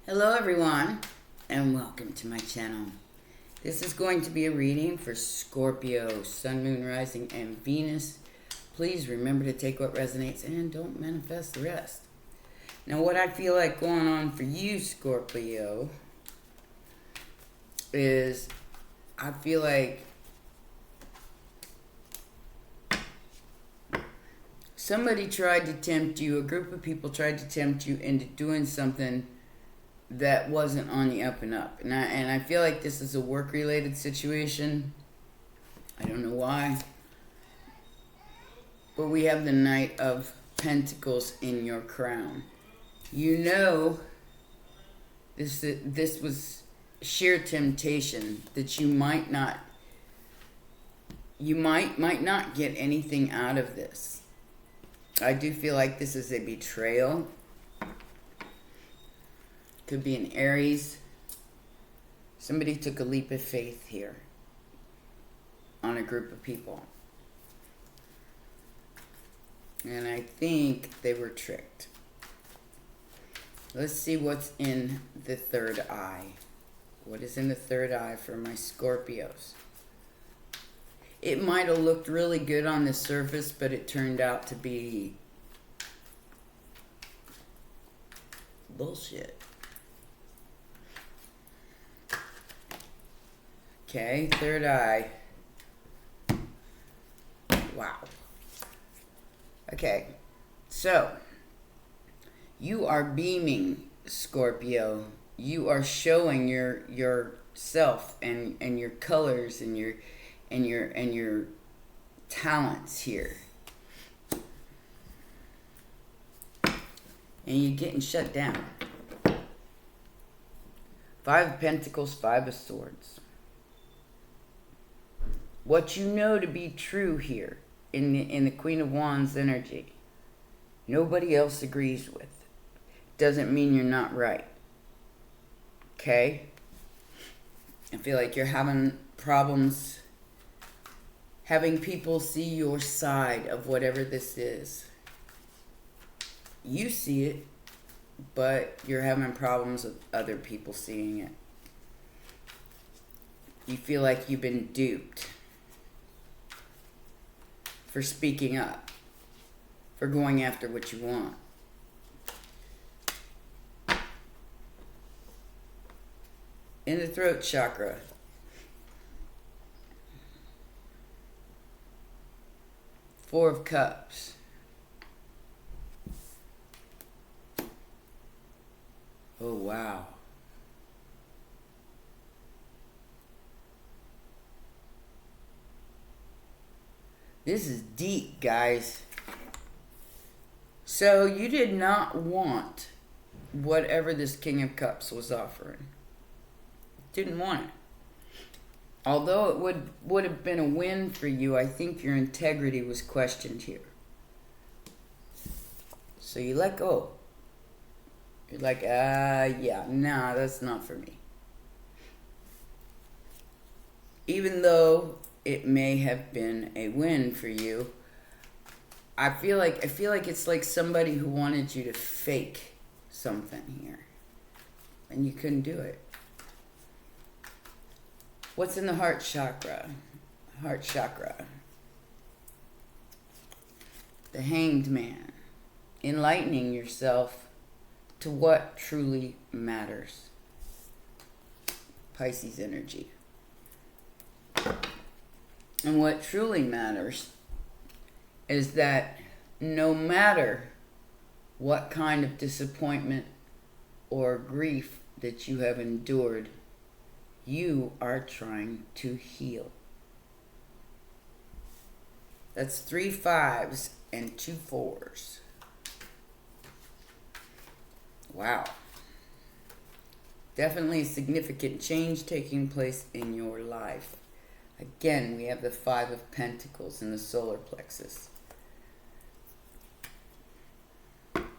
Hello everyone, and welcome to my channel. This is going to be a reading for Scorpio, Sun, Moon, Rising, and Venus. Please remember to take what resonates and don't manifest the rest. Now what I feel like going on for you, Scorpio, is I feel like somebody tried to tempt you, a group of people tried to tempt you into doing something that wasn't on the up and up. And I feel like this is a work-related situation. I don't know why. But we have the Knight of Pentacles in your crown. You know this was sheer temptation that you might not get anything out of this. I do feel like this is a betrayal. Could be an Aries. Somebody took a leap of faith here on a group of people. And I think they were tricked. Let's see what's in the third eye. What is in the third eye for my Scorpios? It might have looked really good on the surface, but it turned out to be bullshit. Okay, third eye. Wow. Okay, so you are beaming, Scorpio. You are showing yourself and your colors and your talents here. And you're getting shut down. Five of Pentacles, Five of Swords. What you know to be true here in the Queen of Wands energy, nobody else agrees with. Doesn't mean you're not right. Okay? I feel like you're having problems having people see your side of whatever this is. You see it, but you're having problems with other people seeing it. You feel like you've been duped for speaking up, for going after what you want. In the throat chakra, Four of Cups. Oh, wow. This is deep, guys. So you did not want whatever this King of Cups was offering. Didn't want it. Although it would have been a win for you, I think your integrity was questioned here. So you let go. You're like, yeah, nah, that's not for me. Even though it may have been a win for you, I feel like it's like somebody who wanted you to fake something here, and you couldn't do it. What's in the heart chakra? Heart chakra. The Hanged Man. Enlightening yourself to what truly matters. Pisces energy. And what truly matters is that no matter what kind of disappointment or grief that you have endured, you are trying to heal. That's 3 5s and 2 4s. Wow. Definitely a significant change taking place in your life. Again, we have the Five of Pentacles in the solar plexus.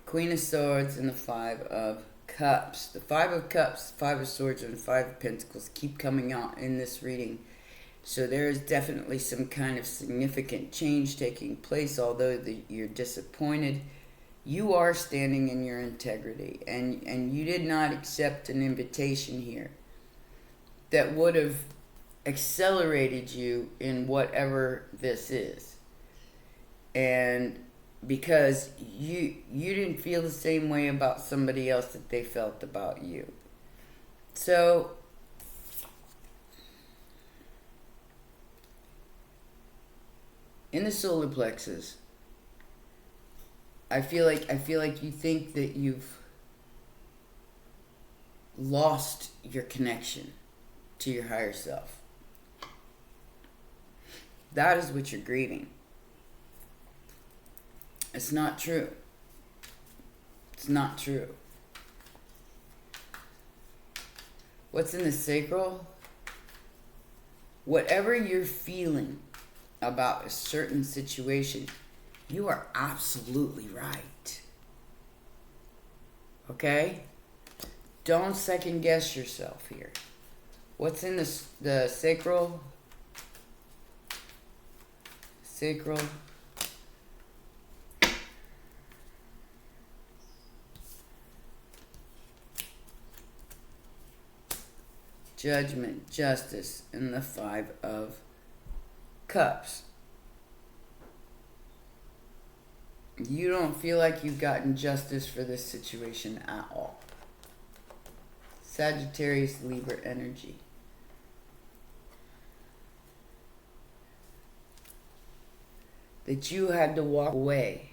Queen of Swords and the Five of Cups. The Five of Cups, Five of Swords, and Five of Pentacles keep coming out in this reading. So there is definitely some kind of significant change taking place, although you're disappointed. You are standing in your integrity, and you did not accept an invitation here that would have accelerated you in whatever this is. And because you didn't feel the same way about somebody else that they felt about you. So in the solar plexus, I feel like you think that you've lost your connection to your higher self. That is what you're grieving. It's not true. It's not true. What's in the sacral? Whatever you're feeling about a certain situation, you are absolutely right. Okay? Don't second guess yourself here. What's in the sacral? Sacral. Judgment, justice, and the 5 of Cups. You don't feel like you've gotten justice for this situation at all. Sagittarius, Libra energy. That you had to walk away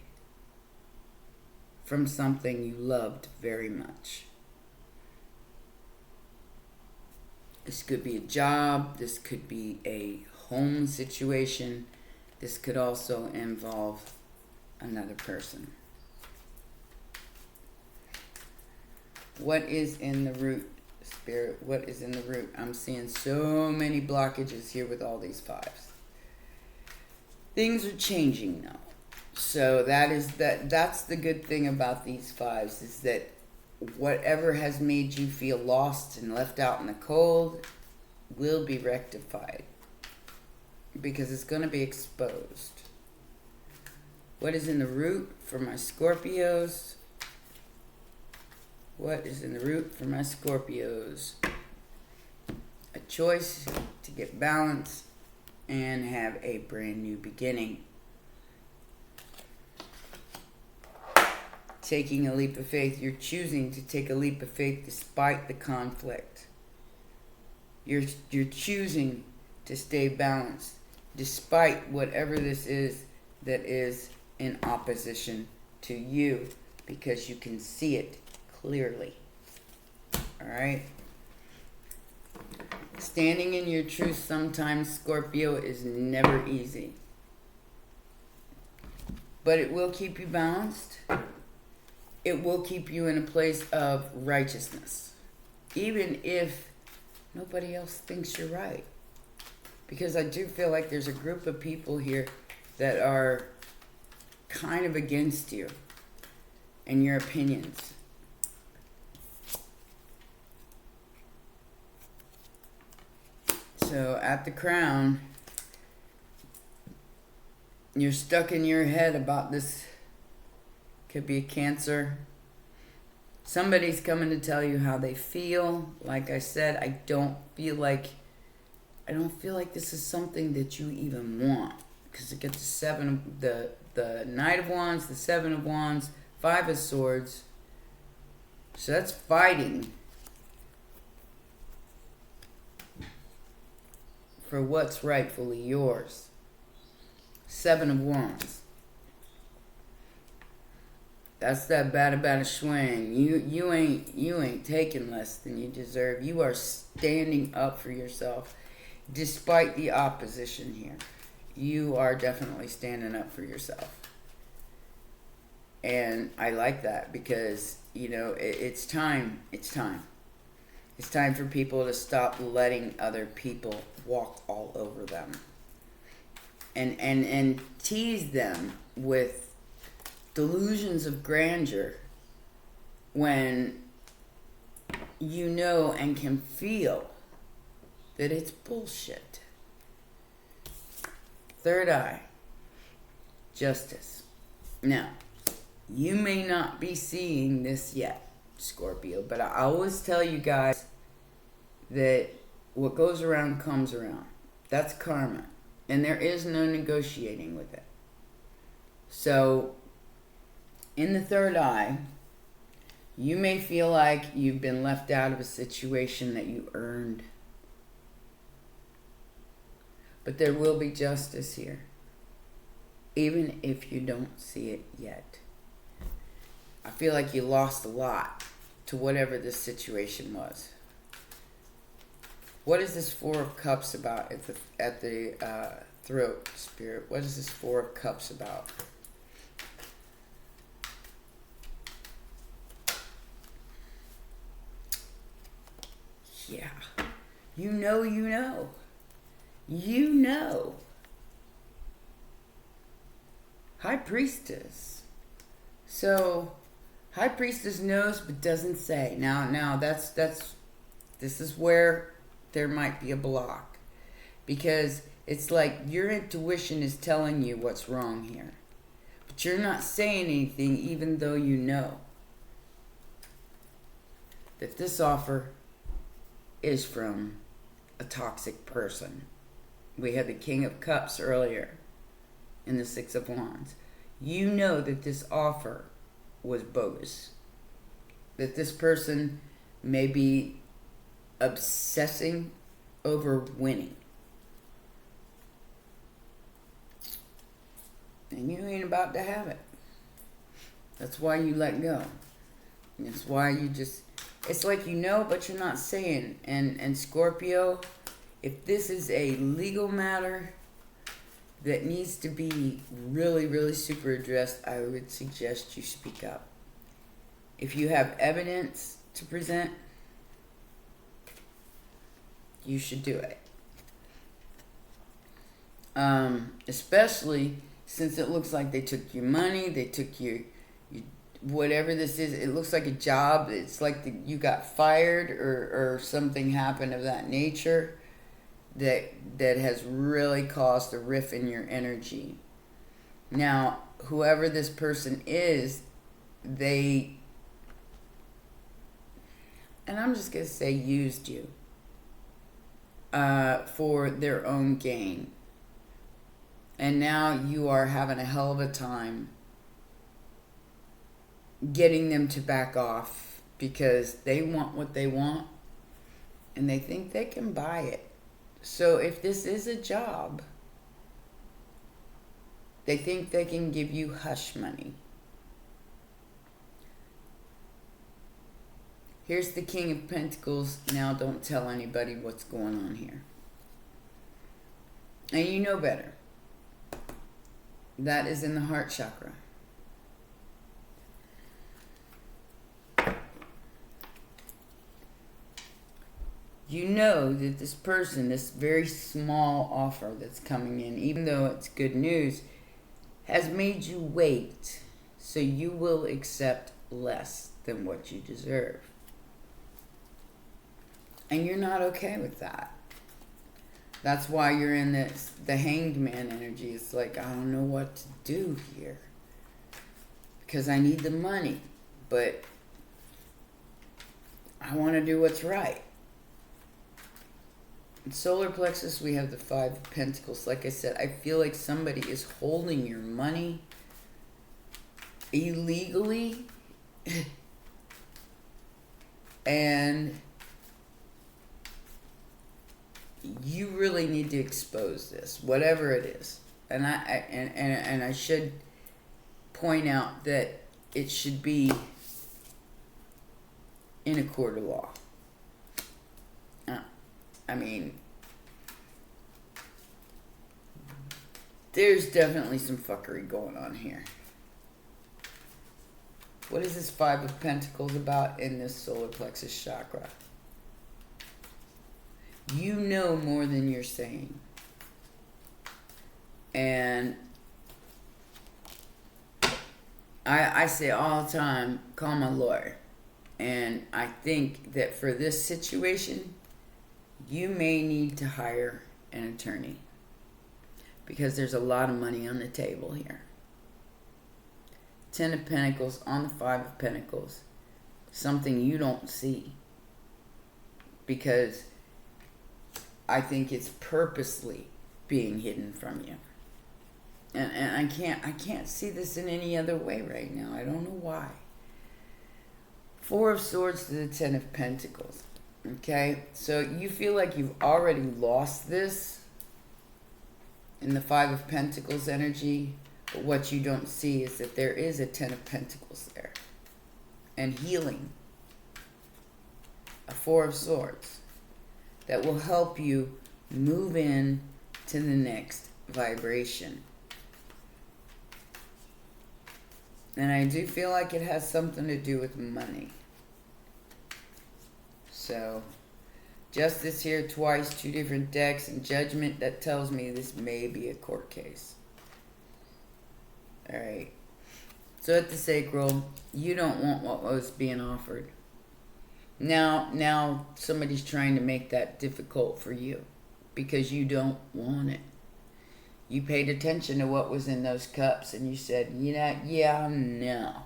from something you loved very much. This could be a job. This could be a home situation. This could also involve another person. What is in the root, Spirit? What is in the root? I'm seeing so many blockages here with all these 5s. Things are changing now. So that's the good thing about these 5s, is that whatever has made you feel lost and left out in the cold will be rectified, because it's going to be exposed. What is in the root for my Scorpios? What is in the root for my Scorpios? A choice to get balance and have a brand new beginning. Taking a leap of faith. You're choosing to take a leap of faith despite the conflict. You're choosing to stay balanced despite whatever this is that is in opposition to you, because you can see it clearly. All right? Standing in your truth sometimes, Scorpio, is never easy. But it will keep you balanced. It will keep you in a place of righteousness, even if nobody else thinks you're right. Because I do feel like there's a group of people here that are kind of against you and your opinions. So at the crown, you're stuck in your head about this. Could be a Cancer. Somebody's coming to tell you how they feel. Like I said, I don't feel like this is something that you even want, because it gets the Knight of Wands, the 7 of Wands, 5 of Swords. So that's fighting for what's rightfully yours. 7 of Wands. That's that bada swing. You ain't taking less than you deserve. You are standing up for yourself despite the opposition here. You are definitely standing up for yourself. And I like that, because, it's time. It's time. It's time for people to stop letting other people walk all over them. And tease them with delusions of grandeur when you know and can feel that it's bullshit. Third eye, justice. Now, You may not be seeing this yet, Scorpio, but I always tell you guys that what goes around comes around. That's karma. And there is no negotiating with it. So, in the third eye, you may feel like you've been left out of a situation that you earned. But there will be justice here, even if you don't see it yet. I feel like you lost a lot to whatever this situation was. What is this Four of Cups about at the throat, Spirit? What is this Four of Cups about? Yeah. You know. You know. High Priestess. So, High Priestess knows but doesn't say. Now this is where there might be a block. Because it's like your intuition is telling you what's wrong here. But you're not saying anything even though you know that this offer is from a toxic person. We had the King of Cups earlier in the Six of Wands. You know that this offer was bogus. That this person may be obsessing over winning. And you ain't about to have it. That's why you let go. It's why you just... It's like you know, but you're not saying. And Scorpio, if this is a legal matter that needs to be really, really super addressed, I would suggest you speak up. If you have evidence to present, you should do it. Especially since it looks like they took your money, they took your whatever this is. It looks like a job. It's like you got fired or something happened of that nature that has really caused a rift in your energy. Now, whoever this person is, and I'm just going to say used you for their own gain. And now you are having a hell of a time getting them to back off because they want what they want and they think they can buy it. So if this is a job, they think they can give you hush money. Here's the King of Pentacles. Now don't tell anybody what's going on here. And you know better. That is in the heart chakra. You know that this person, this very small offer that's coming in, even though it's good news, has made you wait. So you will accept less than what you deserve. And you're not okay with that. That's why you're in the Hanged Man energy. It's like, I don't know what to do here. Because I need the money. But I want to do what's right. In solar plexus, we have the Five of Pentacles. Like I said, I feel like somebody is holding your money illegally. And you really need to expose this, whatever it is. And I should point out that it should be in a court of law. I mean, there's definitely some fuckery going on here. What is this Five of Pentacles about in this solar plexus chakra? You know more than you're saying. And I say all the time, call my lawyer. And I think that for this situation, you may need to hire an attorney. Because there's a lot of money on the table here. Ten of Pentacles on the Five of Pentacles. Something you don't see. Because I think it's purposely being hidden from you. And I can't see this in any other way right now. I don't know why. Four of Swords to the Ten of Pentacles. Okay? So you feel like you've already lost this in the Five of Pentacles energy. But what you don't see is that there is a Ten of Pentacles there. And healing. A Four of Swords. That will help you move in to the next vibration. And I do feel like it has something to do with money. So, Justice here twice, two different decks, and Judgment, that tells me this may be a court case. Alright. So at the Sacral, you don't want what was being offered. Now somebody's trying to make that difficult for you because you don't want it. You paid attention to what was in those cups and you said, yeah, no.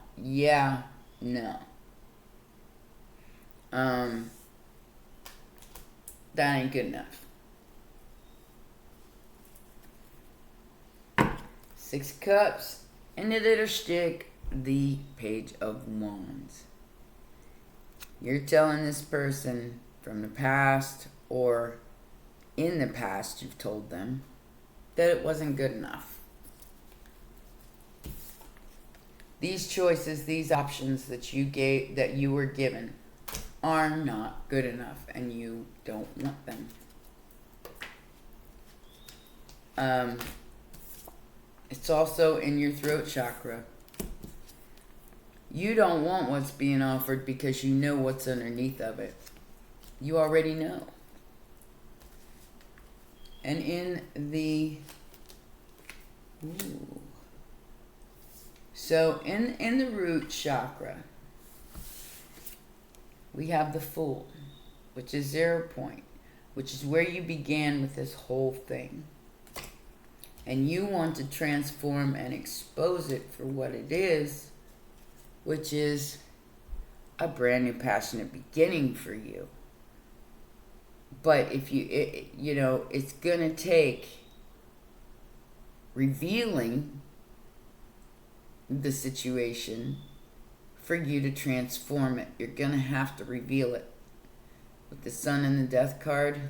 That ain't good enough. Six of Cups, and the little stick, the Page of Wands. You're telling this person from the past, or in the past you've told them, that it wasn't good enough. These choices, these options that you were given are not good enough and you don't want them. It's also in your throat chakra. You don't want what's being offered because you know what's underneath of it. You already know. And in the... Ooh. So in the root chakra, we have the Fool, which is 0 point, which is where you began with this whole thing. And you want to transform and expose it for what it is, which is a brand new passionate beginning for you. But if it's going to take revealing the situation for you to transform it. You're going to have to reveal it. With the Sun and the Death card,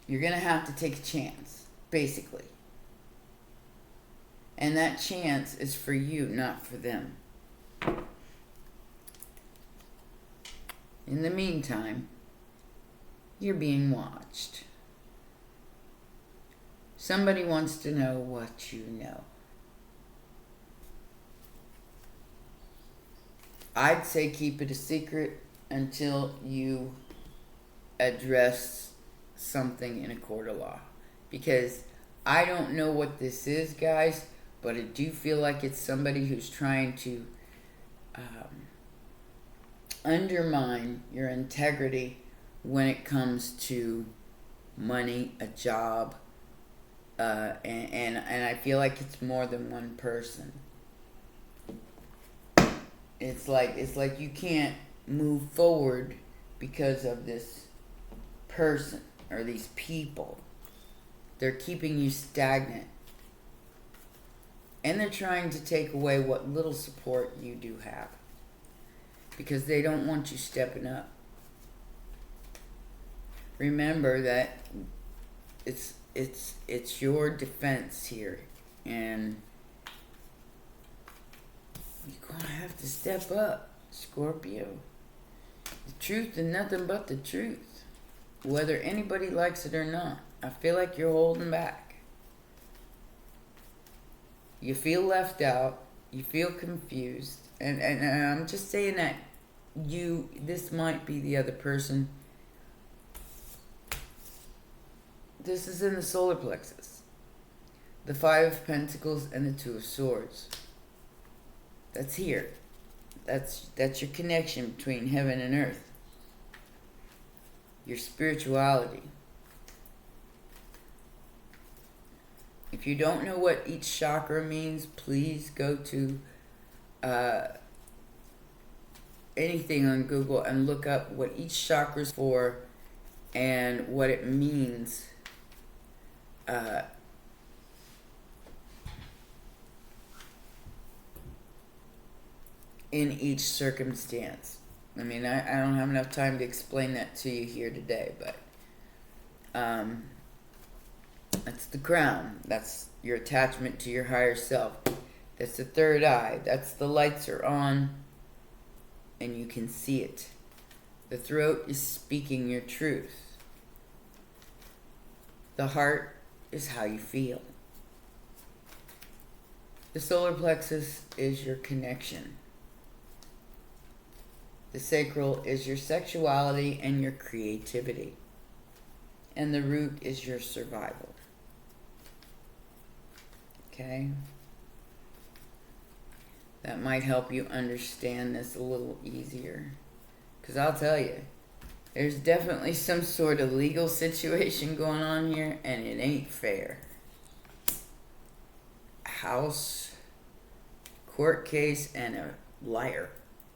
you're going to have to take a chance, basically. And that chance is for you, not for them. In the meantime, you're being watched. Somebody wants to know what you know. I'd say keep it a secret until you address something in a court of law. Because I don't know what this is, guys, but I do feel like it's somebody who's trying to undermine your integrity when it comes to money, a job, and I feel like it's more than one person. It's like you can't move forward because of this person or these people. They're keeping you stagnant. And they're trying to take away what little support you do have. Because they don't want you stepping up. Remember that it's your defense here. And you're going to have to step up, Scorpio. The truth and nothing but the truth. Whether anybody likes it or not. I feel like you're holding back. You feel left out. You feel confused. And I'm just saying that this might be the other person. This is in the solar plexus. The Five of Pentacles and the Two of Swords. That's here. That's your connection between heaven and earth. Your spirituality. If you don't know what each chakra means, please go to anything on Google and look up what each chakra is for and what it means. In each circumstance. I mean, I don't have enough time to explain that to you here today, but that's the crown. That's your attachment to your higher self. That's the third eye. That's the lights are on and you can see it. The throat is speaking your truth. The heart is how you feel. The solar plexus is your connection. The sacral is your sexuality and your creativity. And the root is your survival. Okay? That might help you understand this a little easier. Because I'll tell you, there's definitely some sort of legal situation going on here, and it ain't fair. House, court case, and a liar.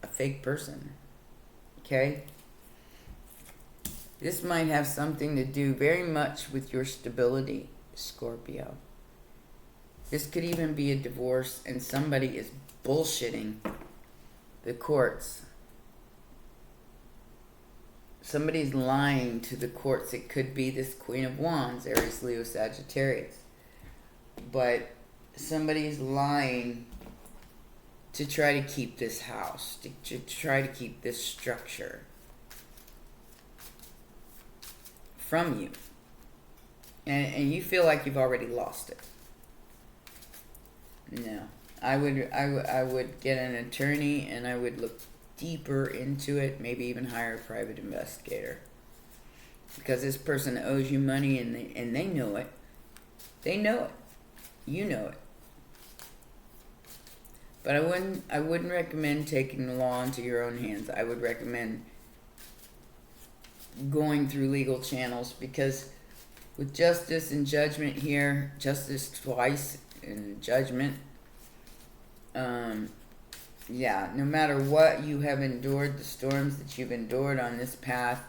A fake person. Okay? This might have something to do very much with your stability, Scorpio. This could even be a divorce and somebody is bullshitting the courts. Somebody's lying to the courts. It could be this Queen of Wands, Aries, Leo, Sagittarius. But somebody's lying to try to keep this house, to try to keep this structure from you. And you feel like you've already lost it. No. I would get an attorney and I would look deeper into it, maybe even hire a private investigator. Because this person owes you money and they know it. They know it. You know it. But I wouldn't recommend taking the law into your own hands. I would recommend going through legal channels, because with justice and judgment here, justice twice and judgment, yeah, no matter what you have endured, the storms that you've endured on this path,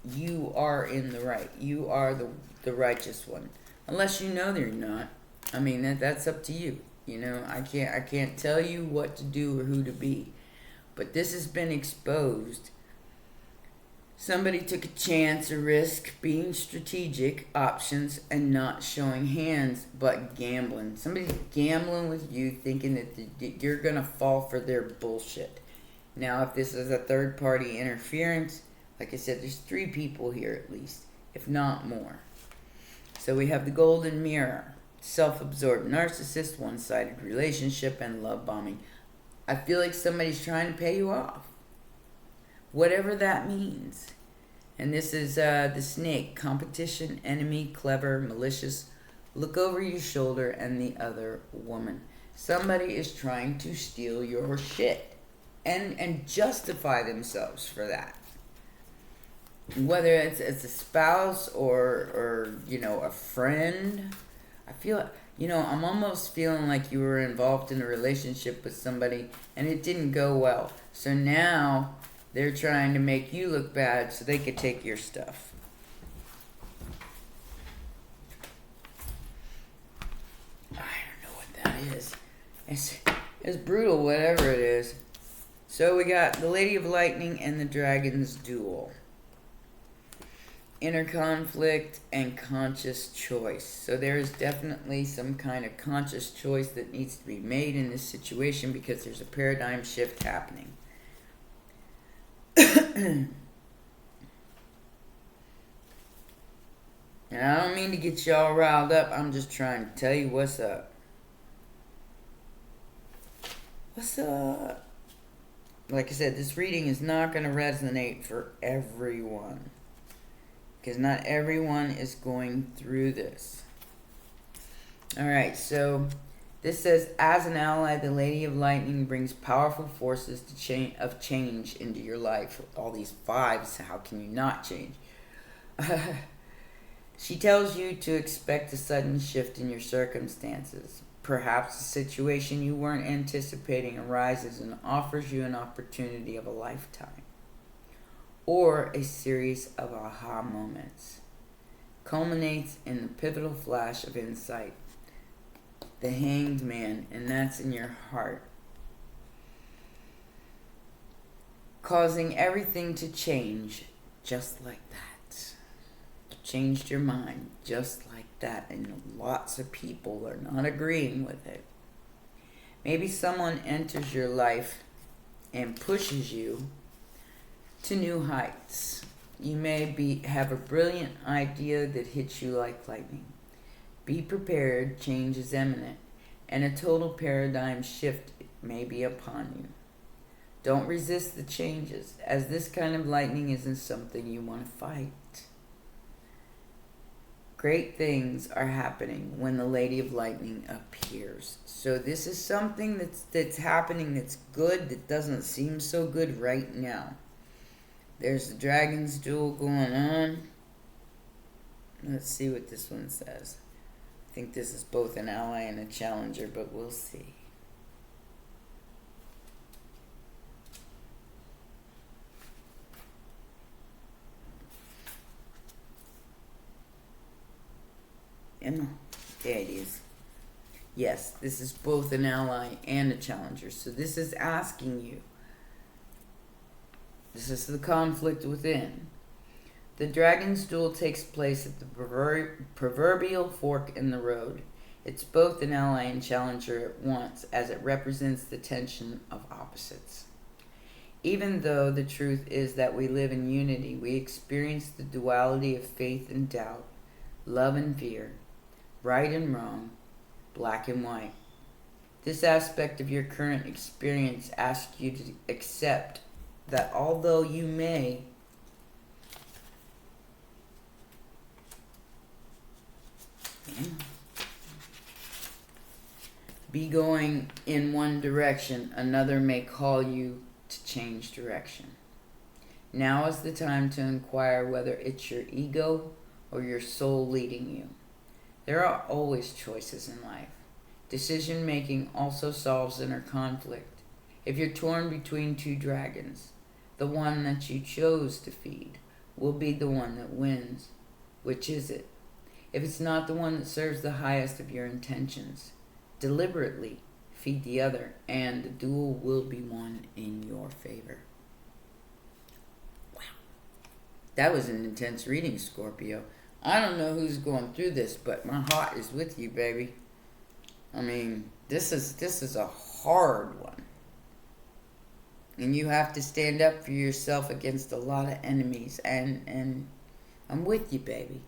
you are in the right. You are the righteous one. Unless you know they're not. I mean, that's up to you. You know, I can't tell you what to do or who to be. But this has been exposed. Somebody took a chance, a risk, being strategic, options, and not showing hands, but gambling. Somebody's gambling with you, thinking that you're going to fall for their bullshit. Now, if this is a third-party interference, like I said, there's 3 people here at least, if not more. So we have the golden mirror, self-absorbed narcissist, one-sided relationship, and love bombing. I feel like somebody's trying to pay you off. Whatever that means. And this is the snake. Competition, enemy, clever, malicious. Look over your shoulder and the other woman. Somebody is trying to steal your shit. And justify themselves for that. Whether it's a spouse or you know, a friend. I feel, you know, I'm almost feeling like you were involved in a relationship with somebody and it didn't go well. So now they're trying to make you look bad so they could take your stuff. I don't know what that is. It's brutal, whatever it is. So we got the Lady of Lightning and the Dragons Duel. Inner conflict and conscious choice. So there's definitely some kind of conscious choice that needs to be made in this situation, because there's a paradigm shift happening. And I don't mean to get you all riled up. I'm just trying to tell you what's up. What's up? Like I said, this reading is not going to resonate for everyone. Because not everyone is going through this. Alright, so this says, as an ally, the Lady of Lightning brings powerful forces of change into your life. All these 5s, how can you not change? She tells you to expect a sudden shift in your circumstances. Perhaps a situation you weren't anticipating arises and offers you an opportunity of a lifetime, or a series of aha moments culminates in the pivotal flash of insight, the Hanged Man, and that's in your heart, causing everything to change just like that. You changed your mind just like that, and lots of people are not agreeing with it. Maybe someone enters your life and pushes you to new heights. You may have a brilliant idea that hits you like lightning. Be prepared, change is imminent, and a total paradigm shift may be upon you. Don't resist the changes, as this kind of lightning isn't something you want to fight. Great things are happening when the Lady of Lightning appears. So this is something that's happening that's good, that doesn't seem so good right now. There's the Dragons Duel going on. Let's see what this one says. I think this is both an ally and a challenger, but we'll see. And there it is. Yes, this is both an ally and a challenger. So this is asking you. This is the conflict within. The Dragon's Duel takes place at the proverbial fork in the road. It's both an ally and challenger at once, as it represents the tension of opposites. Even though the truth is that we live in unity, we experience the duality of faith and doubt, love and fear, right and wrong, black and white. This aspect of your current experience asks you to accept that although you may be going in one direction, another may call you to change direction. Now is the time to inquire whether it's your ego or your soul leading you. There are always choices in life. Decision making also solves inner conflict. If you're torn between two dragons, the one that you chose to feed will be the one that wins. Which is it? If it's not the one that serves the highest of your intentions, deliberately feed the other, and the duel will be won in your favor. Wow. That was an intense reading, Scorpio. I don't know who's going through this, but my heart is with you, baby. I mean, this is a hard one. And you have to stand up for yourself against a lot of enemies. And I'm with you, baby.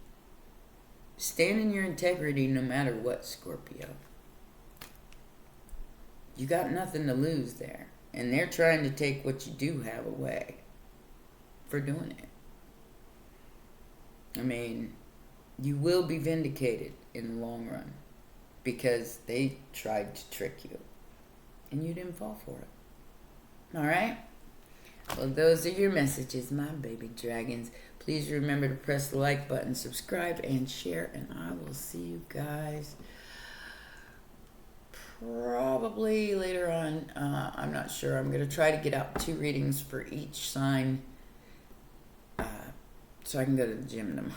Stand in your integrity no matter what, Scorpio. You got nothing to lose there. And they're trying to take what you do have away for doing it. I mean, you will be vindicated in the long run, because they tried to trick you and you didn't fall for it. Alright? Well, those are your messages, my baby dragons. Please remember to press the like button, subscribe, and share, and I will see you guys probably later on. I'm not sure. I'm going to try to get out 2 readings for each sign so I can go to the gym tomorrow.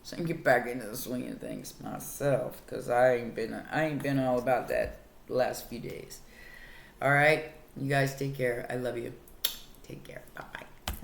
So I can get back into the swing of things myself, because I ain't been all about that the last few days. All right, you guys take care. I love you. Take care. Bye.